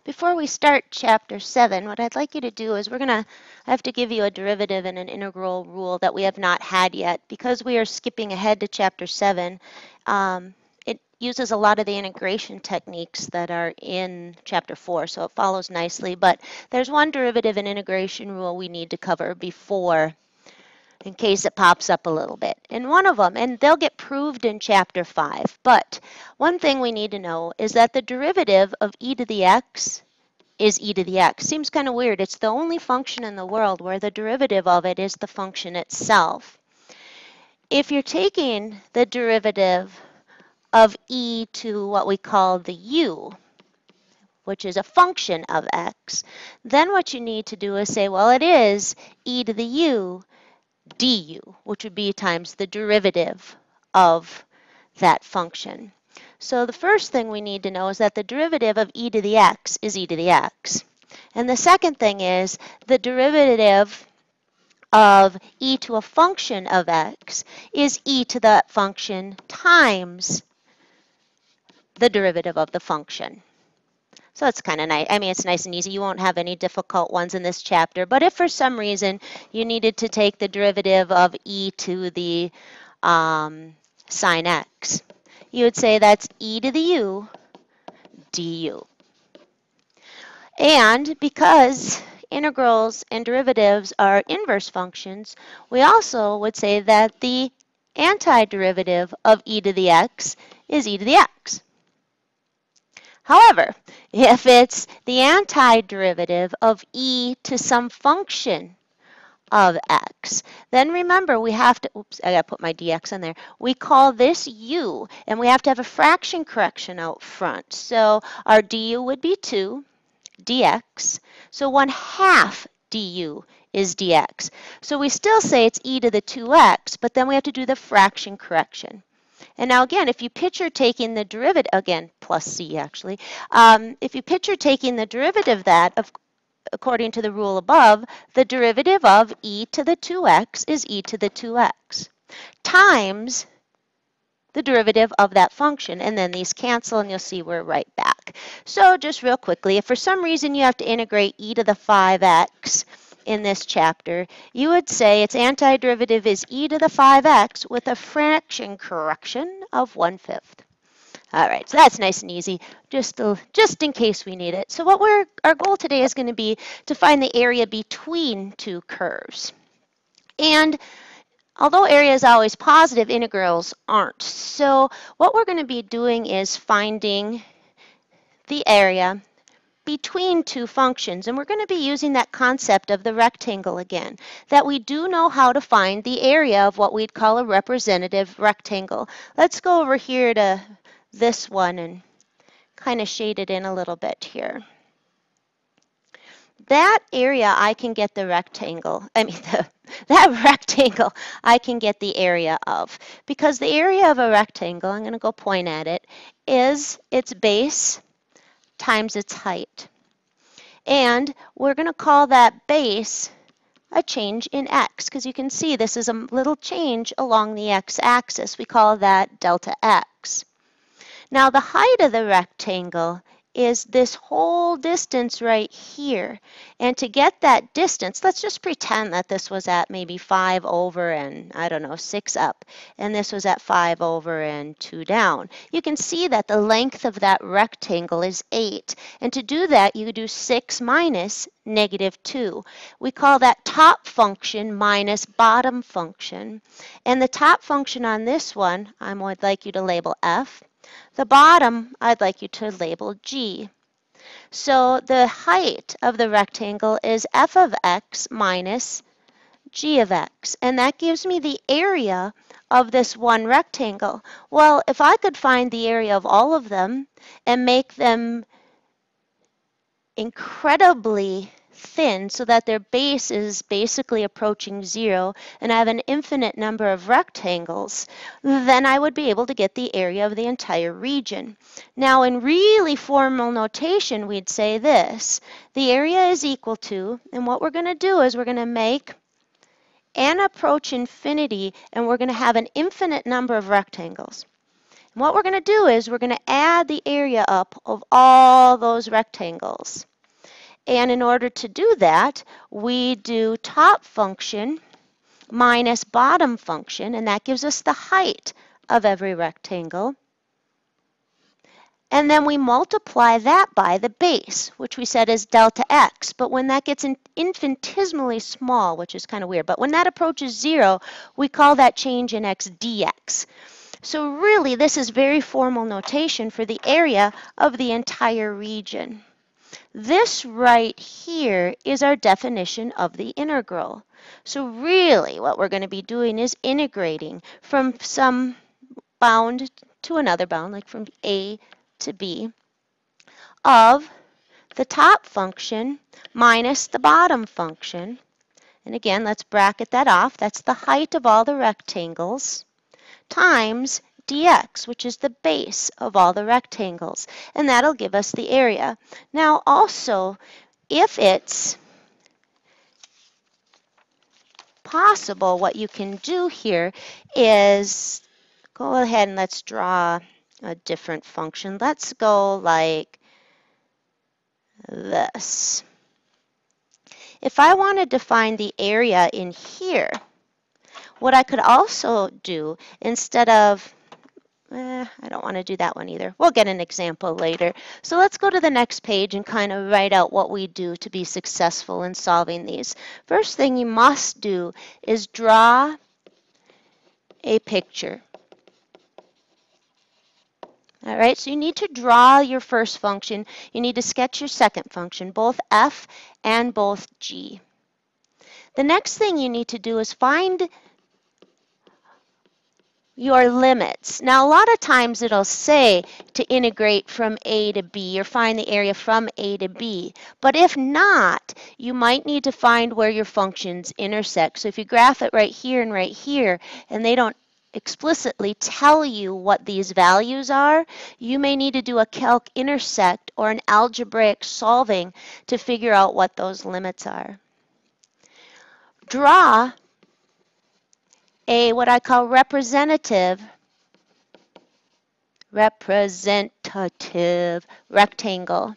Before we start chapter 7, what I'd like you to do is I have to give you a derivative and an integral rule that we have not had yet. Because we are skipping ahead to chapter 7, it uses a lot of the integration techniques that are in chapter 4, so it follows nicely. But there's one derivative and integration rule we need to cover before, in case it pops up a little bit. And one of them, and they'll get proved in chapter 5, but one thing we need to know is that the derivative of e to the x is e to the x. Seems kind of weird. It's the only function in the world where the derivative of it is the function itself. If you're taking the derivative of e to what we call the u, which is a function of x, then what you need to do is say, well, it is e to the u du, which would be times the derivative of that function. So the first thing we need to know is that the derivative of e to the x is e to the x. And the second thing is the derivative of e to a function of x is e to that function times the derivative of the function. So it's kind of nice. I mean, it's nice and easy. You won't have any difficult ones in this chapter. But if for some reason you needed to take the derivative of e to the sine x, you would say that's e to the u du. And because integrals and derivatives are inverse functions, we also would say that the antiderivative of e to the x is e to the x. However, if it's the antiderivative of e to some function of x, then remember we have to, oops, I got to put my dx in there. We call this u, and we have to have a fraction correction out front. So our du would be 2 dx. So 1/2 du is dx. So we still say it's e to the 2x, but then we have to do the fraction correction. And now again, if you picture taking the derivative, again, plus c actually, if you picture taking the derivative of that, according to the rule above, the derivative of e to the 2x is e to the 2x times the derivative of that function, and then these cancel and you'll see we're right back. So just real quickly, if for some reason you have to integrate e to the 5x in this chapter, you would say its antiderivative is e to the 5x with a fraction correction of 1/5. All right, so that's nice and easy, just in case we need it. So our goal today is going to be to find the area between two curves. And although area is always positive, integrals aren't. So what we're going to be doing is finding the area between two functions, and we're going to be using that concept of the rectangle again, that we do know how to find the area of what we'd call a representative rectangle. Let's go over here to this one and kind of shade it in a little bit here. That area I can get the rectangle, that rectangle I can get the area of, because the area of a rectangle, I'm going to go point at it, is its base times its height. And we're going to call that base a change in x, because you can see this is a little change along the x-axis. We call that delta x. Now the height of the rectangle is this whole distance right here. And to get that distance, let's just pretend that this was at maybe 5 over and, I don't know, 6 up. And this was at 5 over and 2 down. You can see that the length of that rectangle is 8. And to do that, you do 6 minus -2. We call that top function minus bottom function. And the top function on this one, I would like you to label f. The bottom, I'd like you to label g. So the height of the rectangle is f of x minus g of x. And that gives me the area of this one rectangle. Well, if I could find the area of all of them and make them incredibly thin so that their base is basically approaching 0 and I have an infinite number of rectangles, then I would be able to get the area of the entire region. Now in really formal notation, we'd say this: the area is equal to, and what we're going to do is we're going to make n approach infinity, and we're going to have an infinite number of rectangles. What we're going to do is we're going to add the area up of all those rectangles. And in order to do that, we do top function minus bottom function, and that gives us the height of every rectangle. And then we multiply that by the base, which we said is delta x. But when that gets infinitesimally small, which is kind of weird, but when that approaches 0, we call that change in x dx. So really, this is very formal notation for the area of the entire region. This right here is our definition of the integral. So really, what we're going to be doing is integrating from some bound to another bound, like from a to b, of the top function minus the bottom function. And again, let's bracket that off. That's the height of all the rectangles times dx, which is the base of all the rectangles. And that'll give us the area. Now also, if it's possible, what you can do here is go ahead and let's draw a different function. Let's go like this. If I wanted to find the area in here, what I could also do, instead of, I don't want to do that one either. We'll get an example later. So let's go to the next page and kind of write out what we do to be successful in solving these. First thing you must do is draw a picture. All right, so you need to draw your first function. You need to sketch your second function, both f and both g. The next thing you need to do is find your limits. Now, a lot of times it'll say to integrate from a to b or find the area from a to b. But if not, you might need to find where your functions intersect. So if you graph it right here and they don't explicitly tell you what these values are, you may need to do a calc intersect or an algebraic solving to figure out what those limits are. Draw a what I call representative rectangle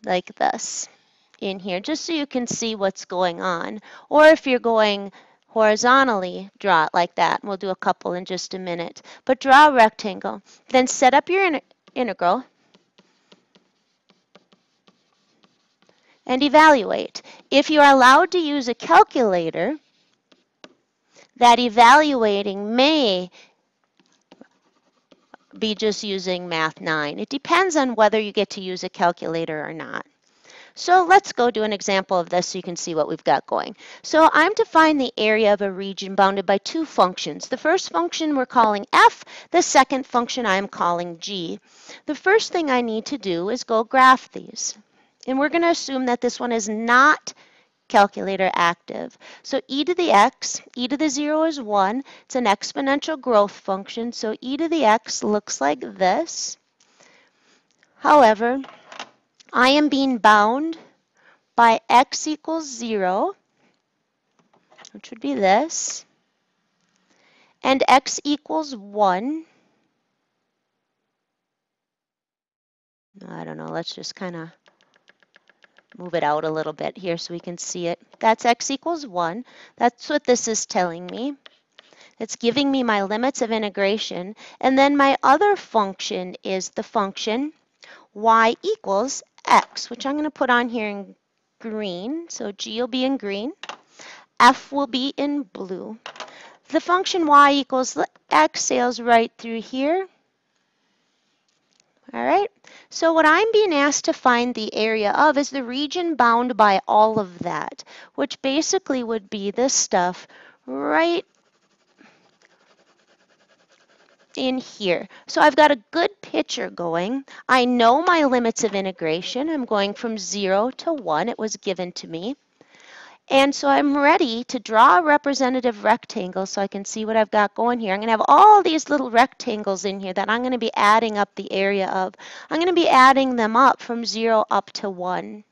like this in here, just so you can see what's going on. Or if you're going horizontally, draw it like that. We'll do a couple in just a minute. But draw a rectangle. Then set up your integral and evaluate. If you are allowed to use a calculator, that evaluating may be just using Math 9. It depends on whether you get to use a calculator or not. So let's go do an example of this so you can see what we've got going. So I'm to find the area of a region bounded by two functions. The first function we're calling f, the second function I'm calling g. The first thing I need to do is go graph these. And we're going to assume that this one is not calculator active. So e to the x, e to the 0 is 1. It's an exponential growth function. So e to the x looks like this. However, I am being bound by x equals 0, which would be this, and x equals 1. I don't know, let's just kind of move it out a little bit here so we can see it. That's x equals 1. That's what this is telling me. It's giving me my limits of integration. And then my other function is the function y equals x, which I'm going to put on here in green. So g will be in green. F will be in blue. The function y equals x sails right through here. All right, so what I'm being asked to find the area of is the region bound by all of that, which basically would be this stuff right in here. So I've got a good picture going. I know my limits of integration. I'm going from 0 to 1. It was given to me. And so I'm ready to draw a representative rectangle so I can see what I've got going here. I'm going to have all these little rectangles in here that I'm going to be adding up the area of. I'm going to be adding them up from 0 up to 1.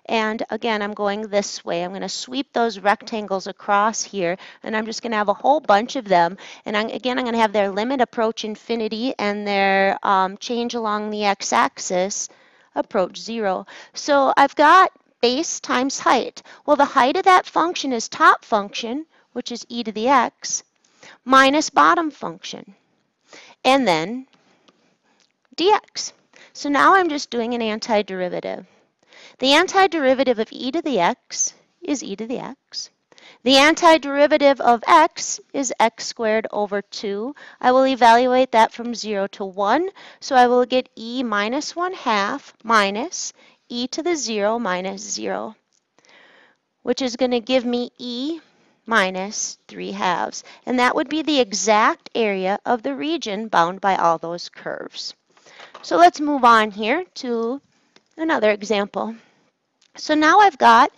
And again, I'm going this way. I'm going to sweep those rectangles across here, and I'm just going to have a whole bunch of them. And again, I'm going to have their limit approach infinity and their change along the x-axis approach 0. So I've got base times height. Well, the height of that function is top function, which is e to the x, minus bottom function, and then dx. So now I'm just doing an antiderivative. The antiderivative of e to the x is e to the x. The antiderivative of x is x squared over 2. I will evaluate that from 0 to 1, so I will get e minus 1/2 minus e to the 0 minus 0, which is going to give me e minus 3/2. And that would be the exact area of the region bound by all those curves. So let's move on here to another example. So now I've got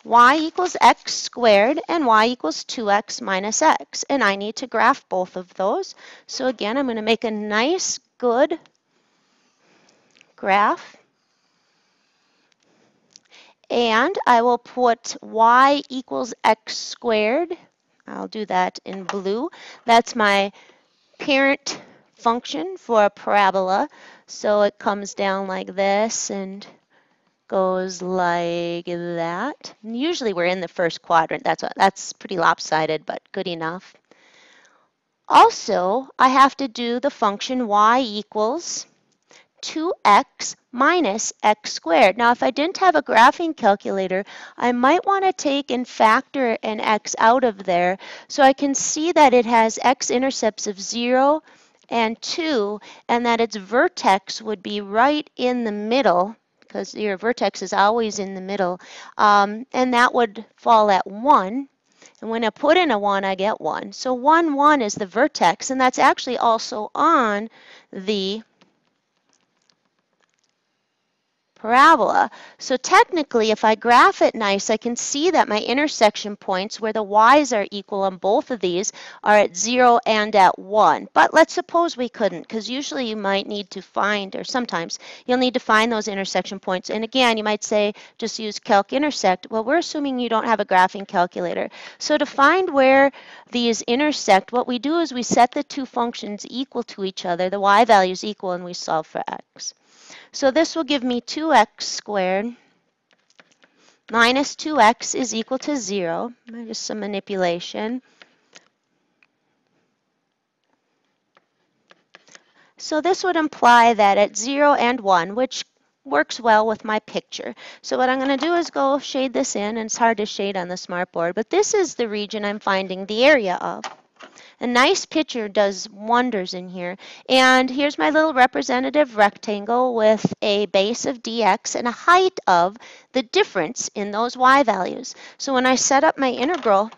y equals x squared and y equals 2x minus x. And I need to graph both of those. So again, I'm going to make a nice, good graph. And I will put y equals x squared. I'll do that in blue. That's my parent function for a parabola. So it comes down like this and goes like that. And usually we're in the first quadrant. That's pretty lopsided, but good enough. Also, I have to do the function y equals 2x minus x squared. Now, if I didn't have a graphing calculator, I might want to take and factor an x out of there so I can see that it has x-intercepts of 0 and 2, and that its vertex would be right in the middle, because your vertex is always in the middle, and that would fall at 1. And when I put in a 1, I get 1. So 1, 1 is the vertex, and that's actually also on the parabola. So technically, if I graph it nice, I can see that my intersection points where the y's are equal on both of these are at 0 and at 1. But let's suppose we couldn't, because usually you might need to find, or sometimes you'll need to find those intersection points. And again, you might say, just use calc intersect. Well, we're assuming you don't have a graphing calculator. So to find where these intersect, what we do is we set the two functions equal to each other, the y values equal, and we solve for x. So this will give me 2x squared minus 2x is equal to 0. Just some manipulation. So this would imply that at 0 and 1, which works well with my picture. So what I'm going to do is go shade this in, and it's hard to shade on the smartboard, but this is the region I'm finding the area of. A nice picture does wonders in here. And here's my little representative rectangle with a base of dx and a height of the difference in those y values. So when I set up my integral,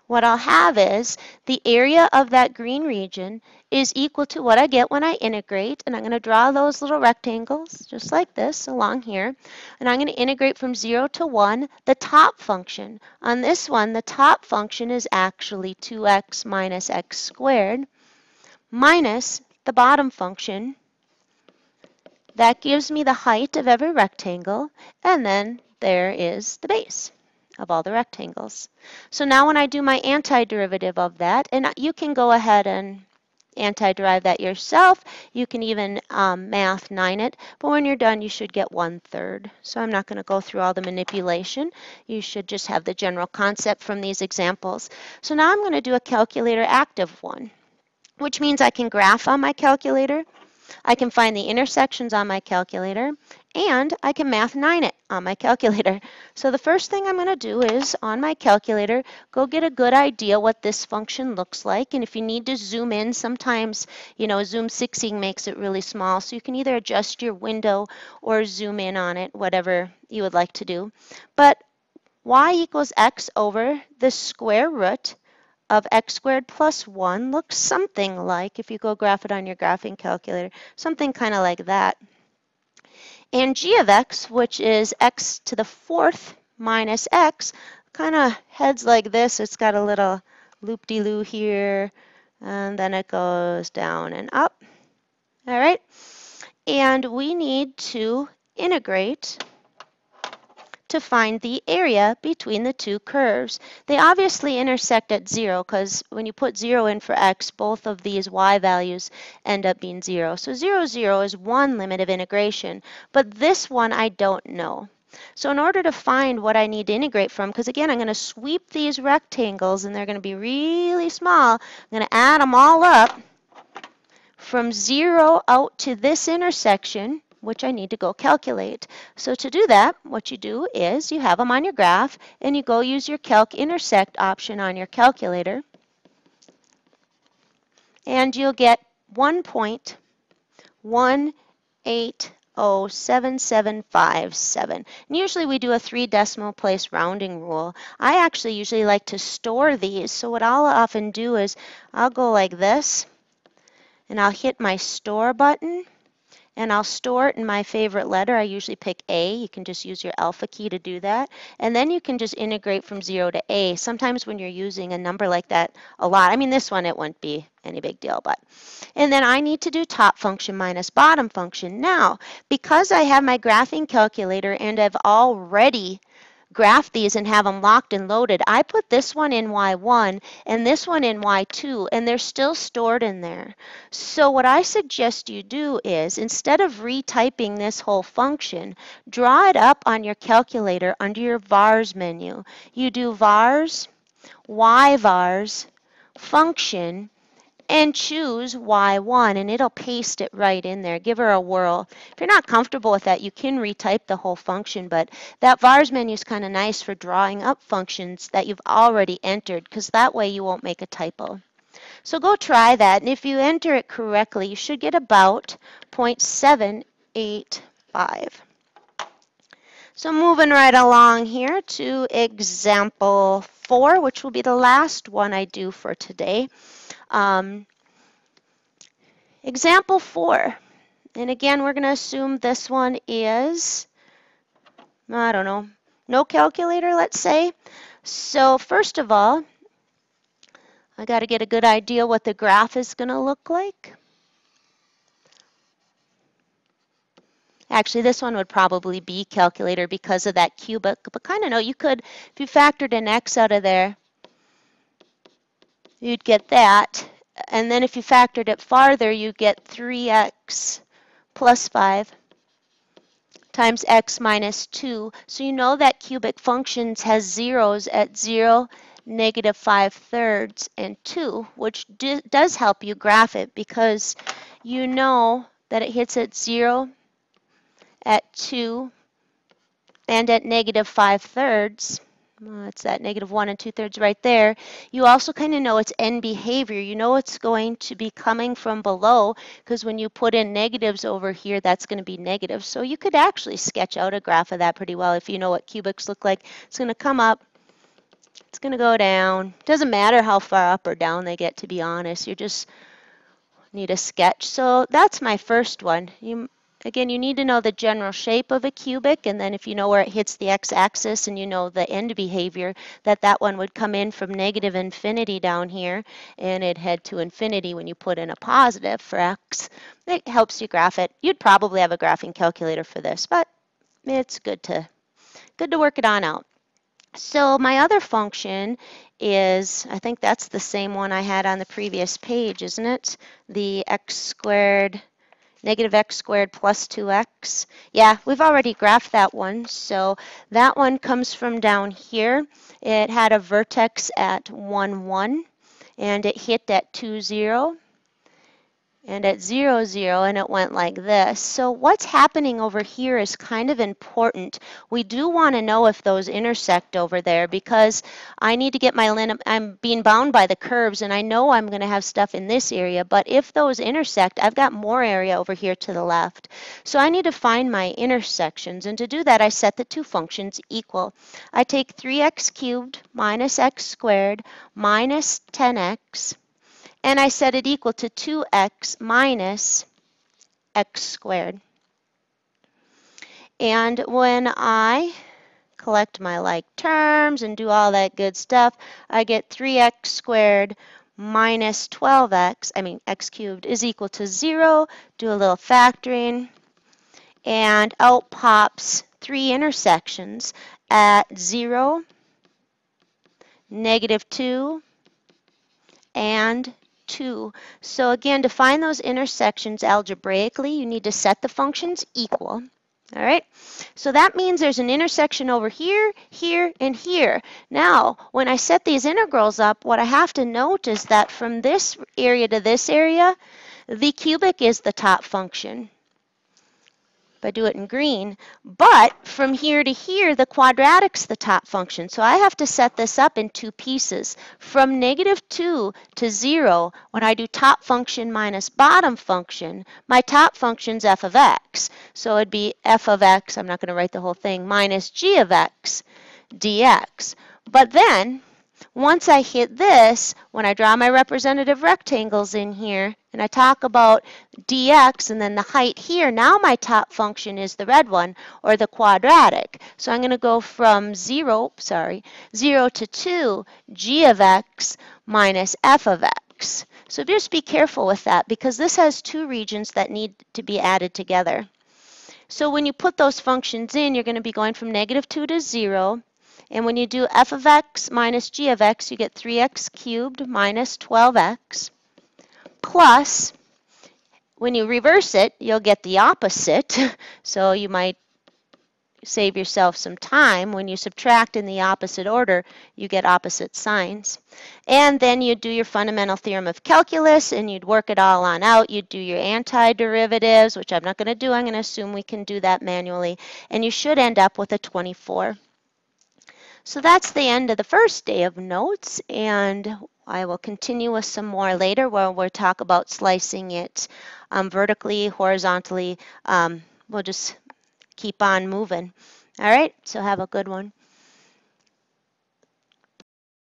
what I'll have is the area of that green region is equal to what I get when I integrate. And I'm going to draw those little rectangles just like this along here. And I'm going to integrate from 0 to 1 the top function. On this one, the top function is actually 2x minus x squared minus the bottom function. That gives me the height of every rectangle. And then there is the base of all the rectangles. So now when I do my antiderivative of that, and you can go ahead and antiderive that yourself, you can even math 9 it, but when you're done you should get 1/3. So I'm not going to go through all the manipulation. You should just have the general concept from these examples. So now I'm going to do a calculator active one, which means I can graph on my calculator, I can find the intersections on my calculator, and I can math 9 it on my calculator. So the first thing I'm going to do is, on my calculator, go get a good idea what this function looks like. And if you need to zoom in, sometimes, Zoom 6ing makes it really small. So you can either adjust your window or zoom in on it, whatever you would like to do. But y equals x over the square root of x squared plus 1 looks something like, if you go graph it on your graphing calculator, something kind of like that. And g of x, which is x to the 4th minus x, kind of heads like this. It's got a little loop-de-loo here, and then it goes down and up. All right. And we need to integrate to find the area between the two curves. They obviously intersect at 0 because when you put 0 in for x, both of these y values end up being 0. So 0, 0 is one limit of integration, but this one I don't know. So in order to find what I need to integrate from, because again, I'm going to sweep these rectangles and they're going to be really small, I'm going to add them all up from 0 out to this intersection, which I need to go calculate. So to do that, what you do is you have them on your graph and you go use your calc intersect option on your calculator and you'll get 1.1807757. And usually we do a 3 decimal place rounding rule. I actually usually like to store these. So what I'll often do is I'll go like this and I'll hit my store button. And I'll store it in my favorite letter. I usually pick A. You can just use your alpha key to do that. And then you can just integrate from 0 to A. Sometimes when you're using a number like that a lot, I mean this one it wouldn't be any big deal, but. And then I need to do top function minus bottom function. Now, because I have my graphing calculator and I've already graph these and have them locked and loaded, I put this one in Y1 and this one in Y2, and they're still stored in there. So what I suggest you do is, instead of retyping this whole function, draw it up on your calculator under your vars menu. You do vars, yvars, function, and choose Y1 and it'll paste it right in there. Give her a whirl. If you're not comfortable with that, you can retype the whole function, but that vars menu is kind of nice for drawing up functions that you've already entered because that way you won't make a typo. So go try that, and if you enter it correctly, you should get about 0.785. So moving right along here to example 4, which will be the last one I do for today. Example 4, and again we're going to assume this one is, I don't know, no calculator, let's say. So first of all, I got to get a good idea what the graph is going to look like. Actually, this one would probably be calculator because of that cubic, but kind of no, you could, if you factored an x out of there, you'd get that. And then if you factored it farther, you get 3x plus 5 times x minus 2. So you know that cubic functions has zeros at 0, negative 5/3, and 2, which does help you graph it because you know that it hits at 0, at 2, and at negative 5/3. It's that negative 1 2/3 right there. You also kind of know its end behavior. You know it's going to be coming from below because when you put in negatives over here, that's going to be negative. So you could actually sketch out a graph of that pretty well if you know what cubics look like. It's going to come up. It's going to go down. Doesn't matter how far up or down they get, to be honest. You just need a sketch. So that's my first one. Again, you need to know the general shape of a cubic, and then if you know where it hits the x-axis and you know the end behavior, that one would come in from negative infinity down here, and it'd head to infinity when you put in a positive for x. It helps you graph it. You'd probably have a graphing calculator for this, but it's good to work it on out. So my other function is, I think that's the same one I had on the previous page, isn't it? The x squared, negative x squared plus 2x. Yeah, we've already graphed that one. So that one comes from down here. It had a vertex at 1, 1, and it hit at 2, 0. And at 0, 0, and it went like this. So what's happening over here is kind of important. We do want to know if those intersect over there because I need to get my limit. I'm being bound by the curves, and I know I'm going to have stuff in this area, but if those intersect, I've got more area over here to the left. So I need to find my intersections, and to do that, I set the two functions equal. I take 3x cubed minus x squared minus 10x, and I set it equal to 2x minus x squared. And when I collect my like terms and do all that good stuff, I get 3x squared minus 12x, x cubed, is equal to 0. Do a little factoring. and out pops 3 intersections at 0, -2, and 2. So again, to find those intersections algebraically, you need to set the functions equal. All right, so that means there's an intersection over here, here, and here. Now, when I set these integrals up, what I have to note is that from this area to this area, the cubic is the top function. If I do it in green, but from here to here, the quadratic's the top function. So I have to set this up in 2 pieces. From -2 to 0, when I do top function minus bottom function, my top function's f of x. So it'd be f of x, I'm not going to write the whole thing, minus g of x dx. But then, once I hit this, when I draw my representative rectangles in here, and I talk about dx and then the height here, now my top function is the red one, or the quadratic. So I'm going to go from 0 to 2, g of x minus f of x. So just be careful with that, because this has 2 regions that need to be added together. So when you put those functions in, you're going to be going from -2 to 0. And when you do f of x minus g of x, you get 3x cubed minus 12x, plus, when you reverse it, you'll get the opposite. So you might save yourself some time. When you subtract in the opposite order, you get opposite signs. And then you'd do your fundamental theorem of calculus, and you'd work it all on out. You'd do your antiderivatives, which I'm not going to do. I'm going to assume we can do that manually. And you should end up with a 24. So that's the end of the first day of notes, and I will continue with some more later where we'll talk about slicing it vertically, horizontally. We'll just keep on moving. All right, so have a good one.